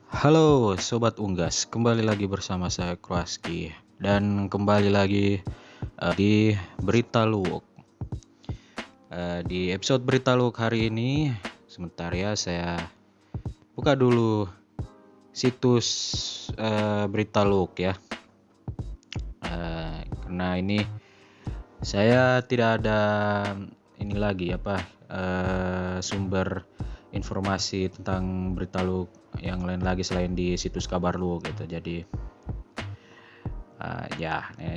Halo Sobat Unggas, kembali lagi bersama saya Kroaski dan kembali lagi di Berita Luwuk. Di episode Berita Luwuk hari ini, sebentar ya saya buka dulu situs Berita Luwuk ya. Karena ini saya tidak ada ini lagi sumber informasi tentang Berita Luwuk yang lain lagi selain di situs Kabar Luwuk gitu. Jadi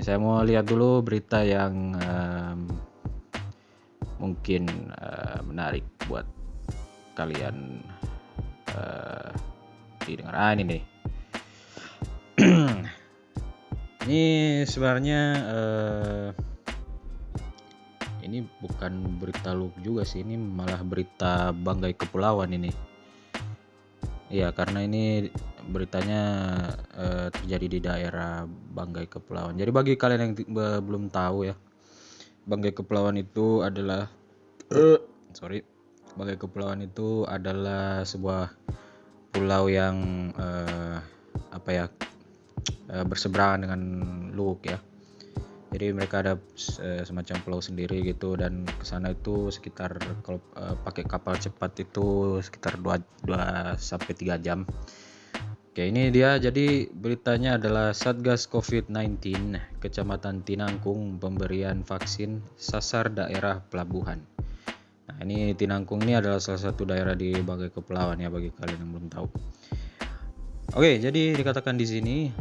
saya mau lihat dulu berita yang mungkin menarik buat kalian didengar. Ini nih. Ini sebenarnya ini bukan berita Luwuk juga sih, ini malah berita Banggai Kepulauan ini. Iya, karena ini beritanya terjadi di daerah Banggai Kepulauan. Jadi bagi kalian yang belum tahu ya, Banggai Kepulauan itu adalah Banggai Kepulauan itu adalah sebuah pulau yang berseberangan dengan Luwuk ya. Jadi mereka ada semacam pulau sendiri gitu, dan ke sana itu sekitar kalau pakai kapal cepat itu sekitar 2 sampai 3 jam. Oke, ini dia. Jadi beritanya adalah Satgas COVID-19 Kecamatan Tinangkung pemberian vaksin sasar daerah pelabuhan. Nah, ini Tinangkung ini adalah salah satu daerah di Banggai Kepulauan ya, bagi kalian yang belum tahu. Oke, jadi dikatakan di sini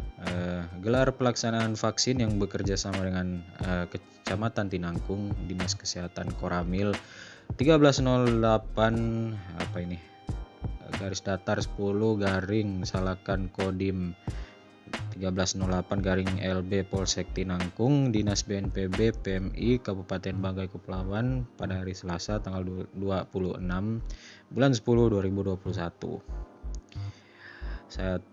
gelar pelaksanaan vaksin yang bekerja sama dengan Kecamatan Tinangkung, Dinas Kesehatan Koramil 1308 garis datar 10 garing Salakan Kodim 1308 garing LB Polsek Tinangkung, Dinas BNPB PMI Kabupaten Banggai Kepulauan pada hari Selasa tanggal 26 bulan 10 2021. Saya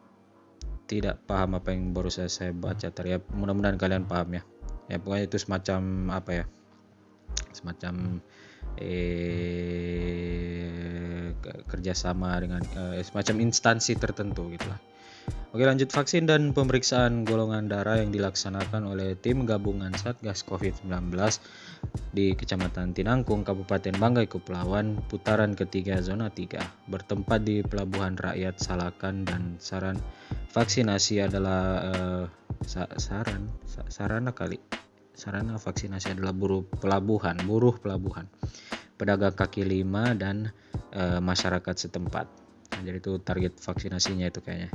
tidak paham apa yang baru saya baca tadi ya, mudah-mudahan kalian paham ya. Ya pokoknya itu semacam kerjasama dengan semacam instansi tertentu gitulah. Oke, lanjut. Vaksin dan pemeriksaan golongan darah yang dilaksanakan oleh tim gabungan Satgas COVID-19 di Kecamatan Tinangkung, Kabupaten Banggai Kepulauan, putaran ketiga zona 3, bertempat di Pelabuhan Rakyat Salakan, dan saran vaksinasi adalah sarana vaksinasi adalah buruh pelabuhan, pedagang kaki lima, dan masyarakat setempat. Nah, jadi itu target vaksinasinya itu kayaknya.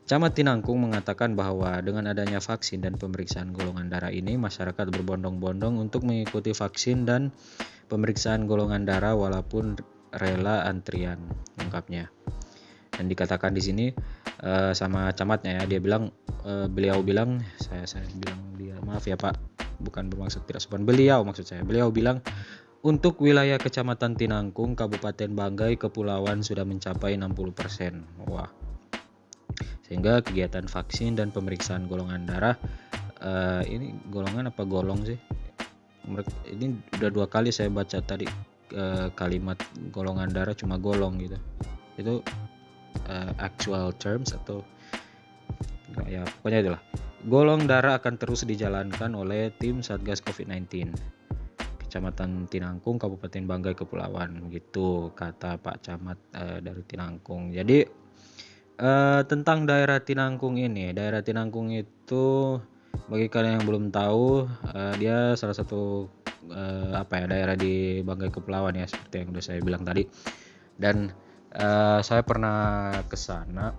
Camat Tinangkung mengatakan bahwa dengan adanya vaksin dan pemeriksaan golongan darah ini, masyarakat berbondong-bondong untuk mengikuti vaksin dan pemeriksaan golongan darah walaupun rela antrian, ungkapnya. Dan dikatakan di sini sama camatnya ya, beliau bilang maaf ya Pak, bukan bermaksud tidak sopan, beliau bilang untuk wilayah Kecamatan Tinangkung, Kabupaten Banggai Kepulauan sudah mencapai 60%. Wah. Sehingga kegiatan vaksin dan pemeriksaan golongan darah, ini golongan apa golong sih? Ini udah 2 kali saya baca tadi kalimat golongan darah cuma golong gitu. Itu actual terms atau ya pokoknya itulah. Golong darah akan terus dijalankan oleh tim Satgas COVID-19 Kecamatan Tinangkung, Kabupaten Banggai Kepulauan, gitu kata Pak Camat dari Tinangkung. Jadi tentang daerah Tinangkung ini, daerah Tinangkung itu bagi kalian yang belum tahu, dia salah satu daerah di Banggai Kepulauan ya, seperti yang udah saya bilang tadi. Dan saya pernah ke sana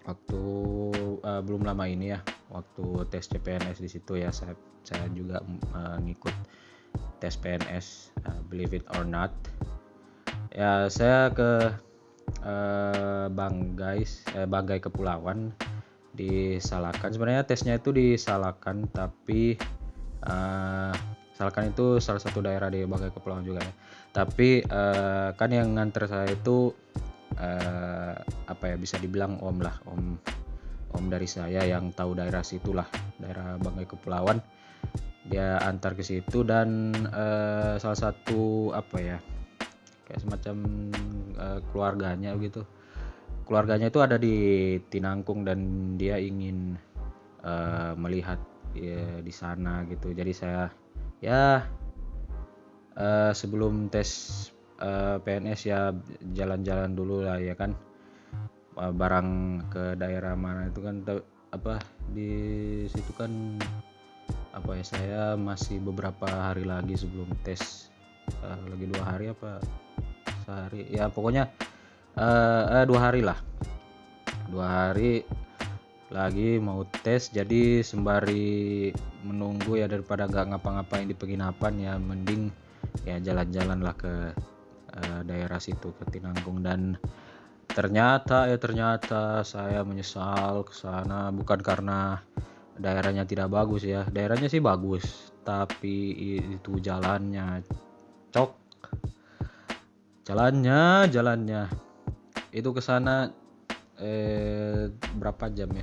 waktu belum lama ini ya, waktu tes CPNS di situ ya. Saya juga ngikut tes PNS, believe it or not. Ya, saya ke Banggai Kepulauan di Salakan. Sebenarnya tesnya itu di Salakan, tapi Salakan itu salah satu daerah di Banggai Kepulauan juga ya. Tapi kan yang nganter saya itu bisa dibilang om dari saya yang tahu daerah situlah, daerah Banggai Kepulauan. Dia antar ke situ, dan salah satu kayak semacam keluarganya gitu, keluarganya itu ada di Tinangkung dan dia ingin melihat di sana gitu. Jadi saya ya sebelum tes PNS ya jalan-jalan dulu lah ya kan, barang ke daerah mana itu kan di situ kan saya masih beberapa hari lagi sebelum tes, lagi 2 hari apa sehari ya pokoknya 2 hari lah, 2 hari lagi mau tes. Jadi sembari menunggu ya daripada nggak ngapa-ngapain di penginapan ya mending ya jalan-jalan lah ke daerah situ ke Tinangkung. Dan ternyata saya menyesal ke sana bukan karena daerahnya tidak bagus ya, daerahnya sih bagus tapi itu jalannya jalannya itu ke sana berapa jam ya,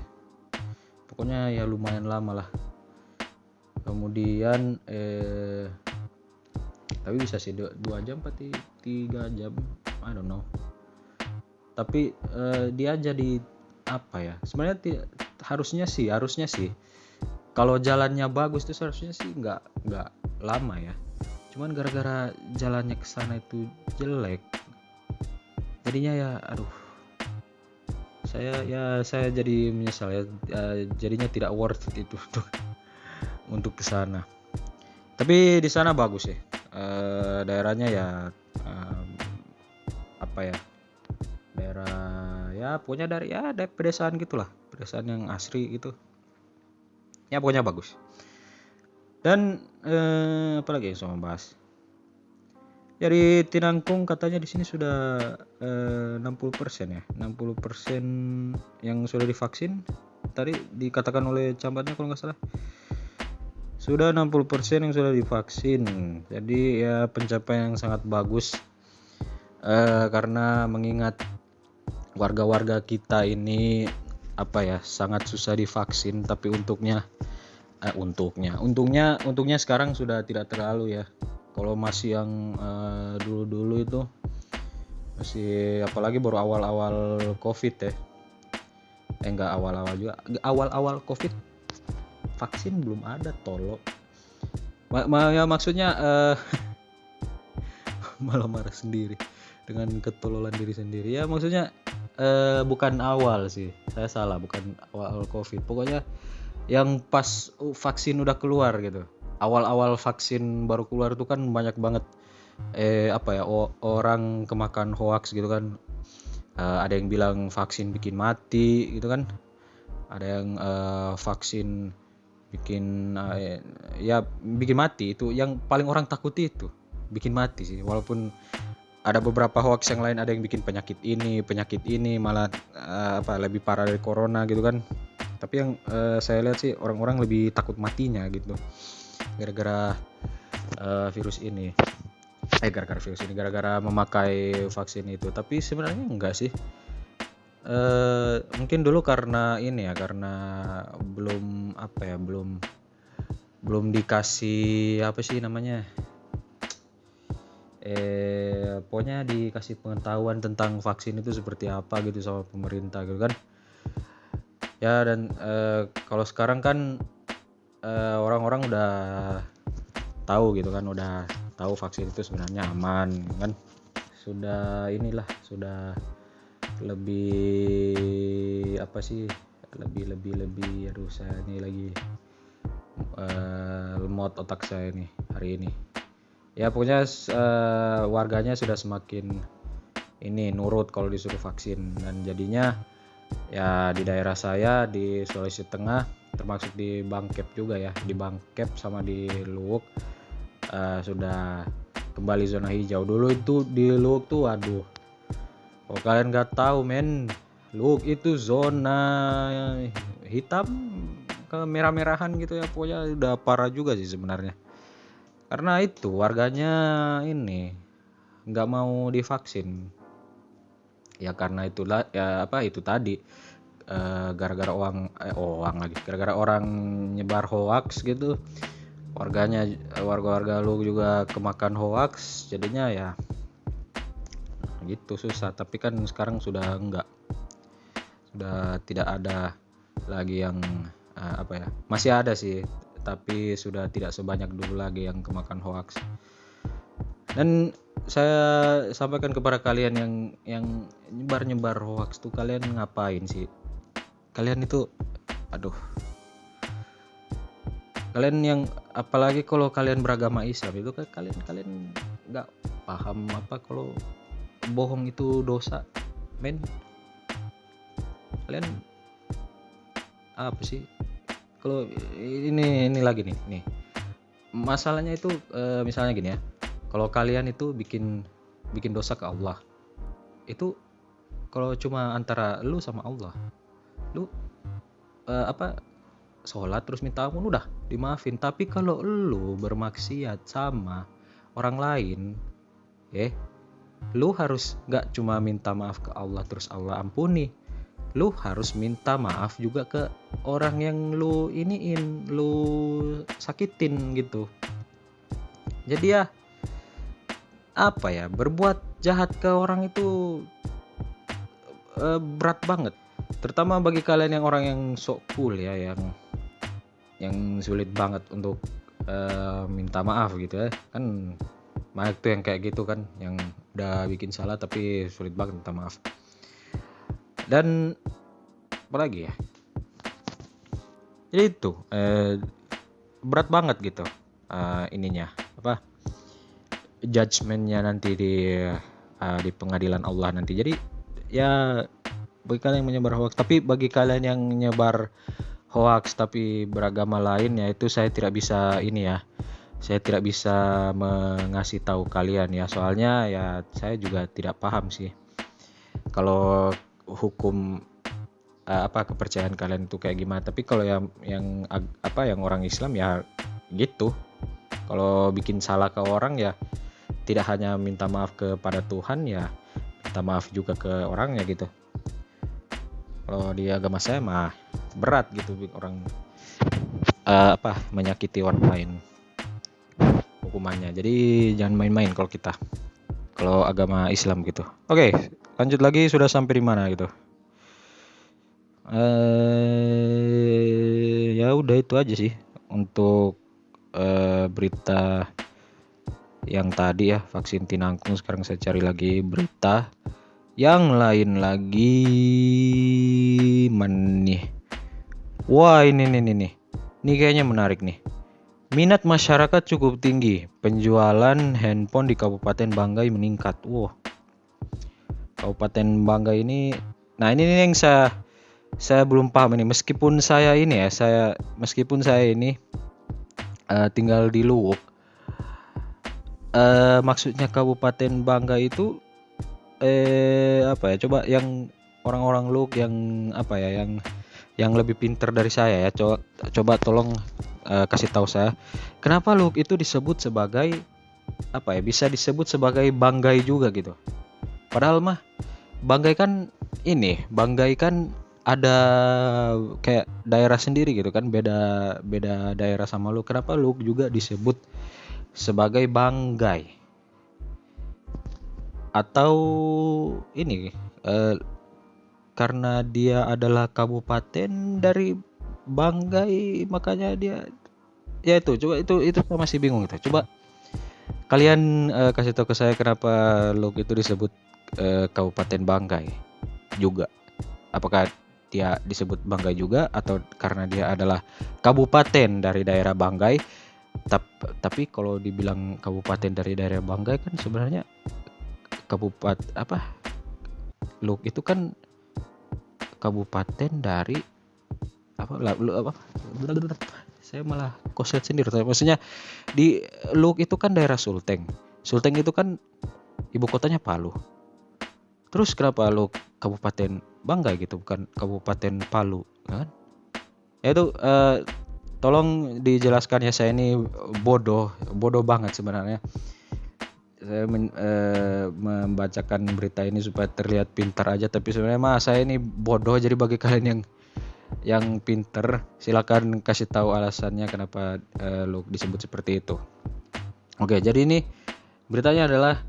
pokoknya ya lumayan lama lah. Kemudian tapi bisa sih 2 jam pasti 3 jam, I don't know. Tapi dia jadi sebenarnya harusnya sih kalau jalannya bagus tuh seharusnya sih nggak lama ya. Cuman gara-gara jalannya ke sana itu jelek, jadinya ya saya jadi menyesal ya, jadinya tidak worth it itu untuk ke sana. Tapi di sana bagus ya, daerahnya ya daerah ya pokoknya dari pedesaan gitulah, pedesaan yang asri gitu ya, pokoknya bagus. Dan apalagi yang saya mau bahas, dari Tinangkung katanya di sini sudah 60% ya, 60% yang sudah divaksin. Tadi dikatakan oleh camatnya kalau nggak salah sudah 60% yang sudah divaksin. Jadi ya pencapaian yang sangat bagus, karena mengingat warga-warga kita ini sangat susah divaksin. Tapi untungnya sekarang sudah tidak terlalu ya. Kalau masih yang dulu-dulu itu masih, apalagi baru awal-awal COVID ya, enggak awal-awal juga, awal-awal COVID vaksin belum ada tolok. Ya maksudnya malah marah sendiri dengan ketololan diri sendiri ya, maksudnya bukan awal sih, saya salah, bukan awal COVID, pokoknya yang pas vaksin udah keluar gitu. Awal-awal vaksin baru keluar tuh kan banyak banget orang kemakan hoax gitu kan. Ada yang bilang vaksin bikin mati gitu kan, ada yang vaksin bikin bikin mati. Itu yang paling orang takuti, itu bikin mati sih. Walaupun ada beberapa hoax yang lain, ada yang bikin penyakit ini malah lebih parah dari corona gitu kan. Tapi yang saya lihat sih orang-orang lebih takut matinya gitu gara-gara virus ini, gara-gara memakai vaksin itu. Tapi sebenarnya enggak sih, mungkin dulu karena karena belum dikasih pokoknya dikasih pengetahuan tentang vaksin itu seperti apa gitu sama pemerintah gitu kan ya. Dan kalau sekarang kan orang-orang udah tahu gitu kan, udah tahu vaksin itu sebenarnya aman kan, sudah lebih lebih saya ini lagi lemot otak saya nih hari ini ya. Pokoknya warganya sudah semakin nurut kalau disuruh vaksin. Dan jadinya ya di daerah saya di Sulawesi Tengah, termasuk di Bangkep juga ya, di Bangkep sama di Luwuk sudah kembali zona hijau. Dulu itu di Luwuk tuh kalau kalian nggak tahu Luwuk itu zona hitam ke merah-merahan gitu ya, pokoknya udah parah juga sih sebenarnya. Karena itu warganya nggak mau divaksin ya, karena itulah ya itu tadi gara-gara gara-gara orang nyebar hoax gitu, warga lu juga kemakan hoax, jadinya ya gitu susah. Tapi kan sekarang sudah enggak, Sudah tidak ada lagi yang masih ada sih, tapi sudah tidak sebanyak dulu lagi yang kemakan hoax. Dan saya sampaikan kepada kalian yang nyebar hoax tuh, kalian ngapain sih? Kalian itu kalian yang, apalagi kalau kalian beragama Islam itu kan kalian nggak paham apa kalau bohong itu dosa, men. Kalian apa sih? Kalau ini lagi nih masalahnya itu, misalnya gini ya, kalau kalian itu bikin dosa ke Allah, itu kalau cuma antara lu sama Allah, lu sholat terus minta ampun udah dimaafin. Tapi kalau lu bermaksiat sama orang lain, lu harus nggak cuma minta maaf ke Allah terus Allah ampuni, lu harus minta maaf juga ke orang yang lu sakitin gitu. Jadi ya berbuat jahat ke orang itu berat banget, terutama bagi kalian yang orang yang sok cool ya, yang sulit banget untuk minta maaf gitu ya kan. Banyak tuh yang kayak gitu kan, yang udah bikin salah tapi sulit banget minta maaf. Dan apalagi ya, jadi itu berat banget gitu judgementnya nanti di pengadilan Allah nanti. Jadi ya bagi kalian yang menyebar hoax, tapi bagi kalian yang menyebar hoax tapi beragama lain, ya itu saya tidak bisa mengasih tahu kalian ya, soalnya ya saya juga tidak paham sih kalau hukum kepercayaan kalian itu kayak gimana. Tapi kalau yang orang Islam ya gitu, kalau bikin salah ke orang ya tidak hanya minta maaf kepada Tuhan, ya minta maaf juga ke orangnya gitu. Kalau di agama saya mah berat gitu orang menyakiti orang lain hukumannya. Jadi jangan main-main kalau agama Islam gitu. Oke, lanjut lagi, sudah sampai di mana gitu. Ya udah itu aja sih untuk berita yang tadi ya, vaksin Tinangkung. Sekarang saya cari lagi berita yang lain lagi. Mana nih? Wah, ini kayaknya menarik nih. Minat masyarakat cukup tinggi, penjualan handphone di Kabupaten Banggai meningkat. Wow, Kabupaten Banggai ini, nah ini yang saya belum paham ini. Meskipun saya ini tinggal di Luwuk, maksudnya Kabupaten Banggai itu coba yang orang-orang Luwuk yang lebih pintar dari saya ya, coba tolong kasih tahu saya, kenapa Luwuk itu disebut sebagai bisa disebut sebagai Banggai juga gitu. Padahal mah Banggai kan ada kayak daerah sendiri gitu kan, beda daerah sama Luwuk. Kenapa Luwuk juga disebut sebagai Banggai? Atau ini karena dia adalah kabupaten dari Banggai, makanya dia ya itu. Coba itu saya masih bingung gitu. Coba kalian kasih tahu ke saya kenapa Luwuk itu disebut Kabupaten Banggai juga. Apakah dia disebut Banggai juga, atau karena dia adalah kabupaten dari daerah Banggai? Tapi kalau dibilang kabupaten dari daerah Banggai kan sebenarnya Luwuk itu kan kabupaten dari saya malah koset sendiri. Maksudnya di Luwuk itu kan daerah Sulteng itu kan ibu kotanya Palu. Terus kenapa Luwuk Kabupaten Banggai gitu, bukan Kabupaten Palu kan? Itu tolong dijelaskan ya, saya ini bodoh banget sebenarnya. Saya membacakan berita ini supaya terlihat pintar aja, tapi sebenarnya saya ini bodoh. Jadi bagi kalian yang pintar, silakan kasih tahu alasannya kenapa Luwuk disebut seperti itu. Oke, jadi ini beritanya adalah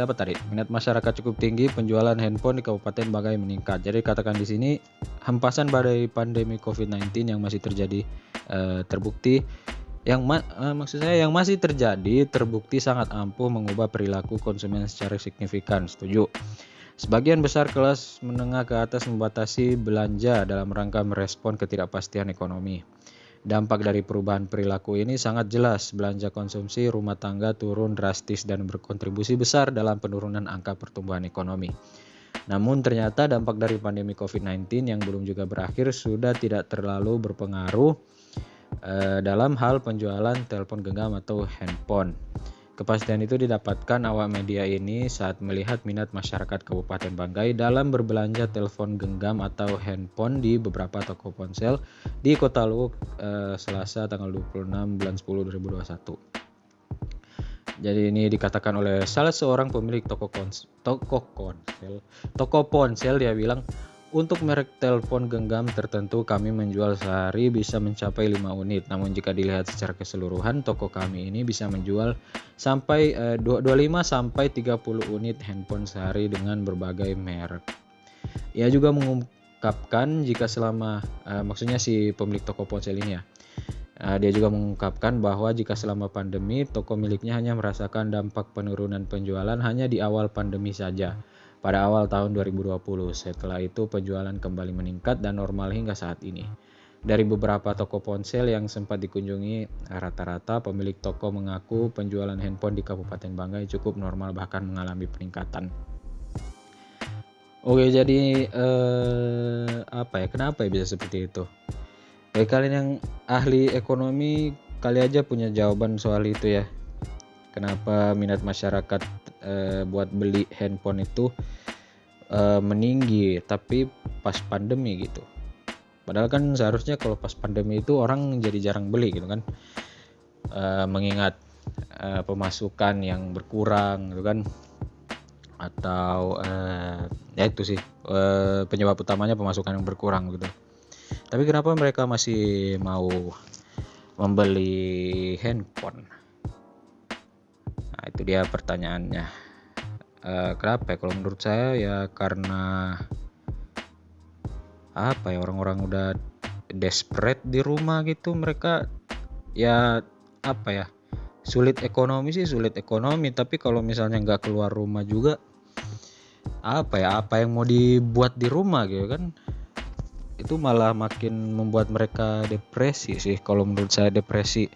apa tadi? Minat masyarakat cukup tinggi, penjualan handphone di Kabupaten Banggai meningkat. Jadi katakan di sini hempasan badai pandemi COVID-19 yang masih terjadi terbukti maksud saya yang masih terjadi terbukti sangat ampuh mengubah perilaku konsumen secara signifikan. Setuju. Sebagian besar kelas menengah ke atas membatasi belanja dalam rangka merespon ketidakpastian ekonomi. Dampak dari perubahan perilaku ini sangat jelas. Belanja konsumsi rumah tangga turun drastis dan berkontribusi besar dalam penurunan angka pertumbuhan ekonomi. Namun ternyata dampak dari pandemi COVID-19 yang belum juga berakhir sudah tidak terlalu berpengaruh dalam hal penjualan telepon genggam atau handphone. Kepastian itu didapatkan awak media ini saat melihat minat masyarakat Kabupaten Banggai dalam berbelanja telepon genggam atau handphone di beberapa toko ponsel di Kota Luwuk Selasa tanggal 26 bulan 10 2021. Jadi ini dikatakan oleh salah seorang pemilik toko ponsel, dia bilang, untuk merek telepon genggam tertentu kami menjual sehari bisa mencapai 5 unit. Namun jika dilihat secara keseluruhan, toko kami ini bisa menjual sampai 25 sampai 30 unit handphone sehari dengan berbagai merek. Ia juga mengungkapkan jika selama maksudnya si pemilik toko ponsel ini ya. Dia juga mengungkapkan bahwa jika selama pandemi toko miliknya hanya merasakan dampak penurunan penjualan hanya di awal pandemi saja. Pada awal tahun 2020, setelah itu penjualan kembali meningkat dan normal hingga saat ini. Dari beberapa toko ponsel yang sempat dikunjungi, rata-rata pemilik toko mengaku penjualan handphone di Kabupaten Banggai cukup normal bahkan mengalami peningkatan. Oke, jadi kenapa ya bisa seperti itu? Kalian yang ahli ekonomi, kali aja punya jawaban soal itu ya. Kenapa minat masyarakat buat beli handphone itu meninggi tapi pas pandemi gitu. Padahal kan seharusnya kalau pas pandemi itu orang jadi jarang beli gitu kan, mengingat pemasukan yang berkurang gitu kan, atau ya itu sih penyebab utamanya pemasukan yang berkurang gitu. Tapi kenapa mereka masih mau membeli handphone? Nah, itu dia pertanyaannya. Kenapa ya? Kalau menurut saya ya karena orang-orang udah desperate di rumah gitu. Mereka ya sulit ekonomi, tapi kalau misalnya nggak keluar rumah juga apa yang mau dibuat di rumah gitu kan, itu malah makin membuat mereka depresi sih. Kalau menurut saya depresi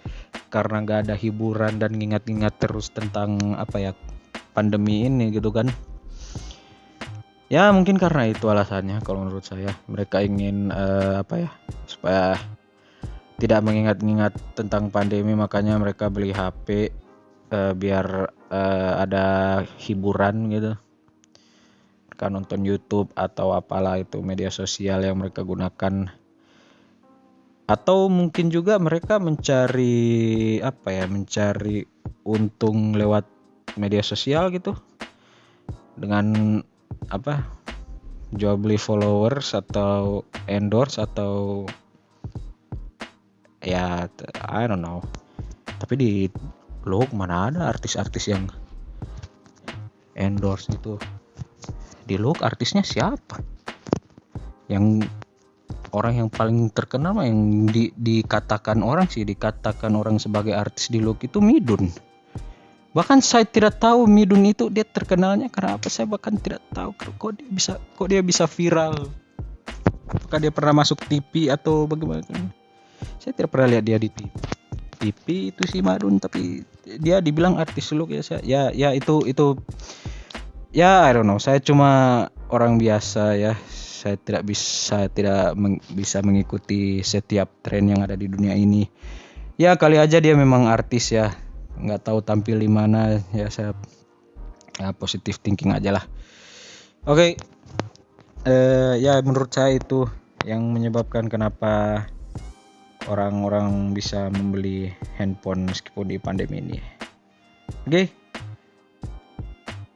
karena nggak ada hiburan dan ngingat-ngingat terus tentang pandemi ini gitu kan. Ya mungkin karena itu alasannya. Kalau menurut saya mereka ingin supaya tidak mengingat-ingat tentang pandemi, makanya mereka beli HP biar ada hiburan gitu. Mereka nonton YouTube atau apalah itu media sosial yang mereka gunakan. Atau mungkin juga mereka mencari untung lewat media sosial gitu, dengan jual beli followers atau endorse atau ya I don't know. Tapi di Luwuk mana ada artis-artis yang endorse itu? Di Luwuk artisnya siapa? Yang orang yang paling terkenal yang dikatakan orang sebagai artis di Luwuk itu Midun. Bahkan saya tidak tahu Midun itu dia terkenalnya karena apa. Saya bahkan tidak tahu kok dia bisa viral. Apakah dia pernah masuk TV atau bagaimana? Saya tidak pernah lihat dia di TV itu si Midun, tapi dia dibilang artis Luwuk ya. Ya itu ya I don't know. Saya cuma orang biasa ya. Saya tidak bisa mengikuti setiap tren yang ada di dunia ini. Ya kali aja dia memang artis ya. Nggak tahu tampil di mana ya. Saya positive thinking aja lah. Oke. Ya menurut saya itu yang menyebabkan kenapa orang-orang bisa membeli handphone meskipun di pandemi ini. Oke.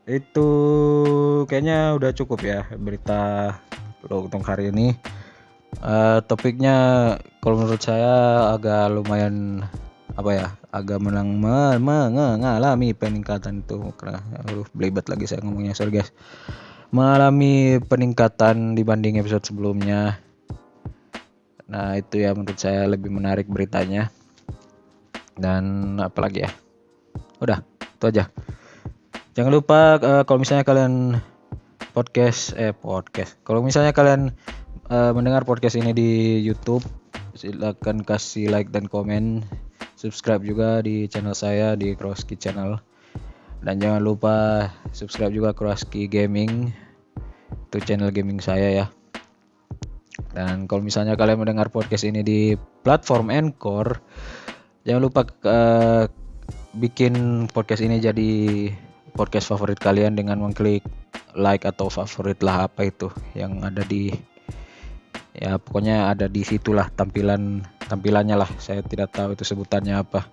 Itu kayaknya udah cukup ya berita untuk hari ini. Topiknya kalau menurut saya agak lumayan agak mengalami peningkatan itu. Karena belibet lagi saya ngomongnya, sorry guys. Mengalami peningkatan dibanding episode sebelumnya. Nah itu ya menurut saya lebih menarik beritanya. Dan apalagi ya, udah itu aja. Jangan lupa kalau misalnya kalian kalau misalnya kalian mendengar podcast ini di YouTube, silakan kasih like dan komen, subscribe juga di channel saya di Kroski Channel, dan jangan lupa subscribe juga Kroski Gaming, itu channel gaming saya ya. Dan kalau misalnya kalian mendengar podcast ini di platform Anchor, jangan lupa bikin podcast ini jadi podcast favorit kalian dengan mengklik like atau favorit lah, apa itu yang ada di, ya pokoknya ada di situlah tampilannya lah, saya tidak tahu itu sebutannya apa.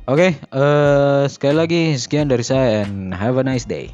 Oke, sekali lagi sekian dari saya and have a nice day.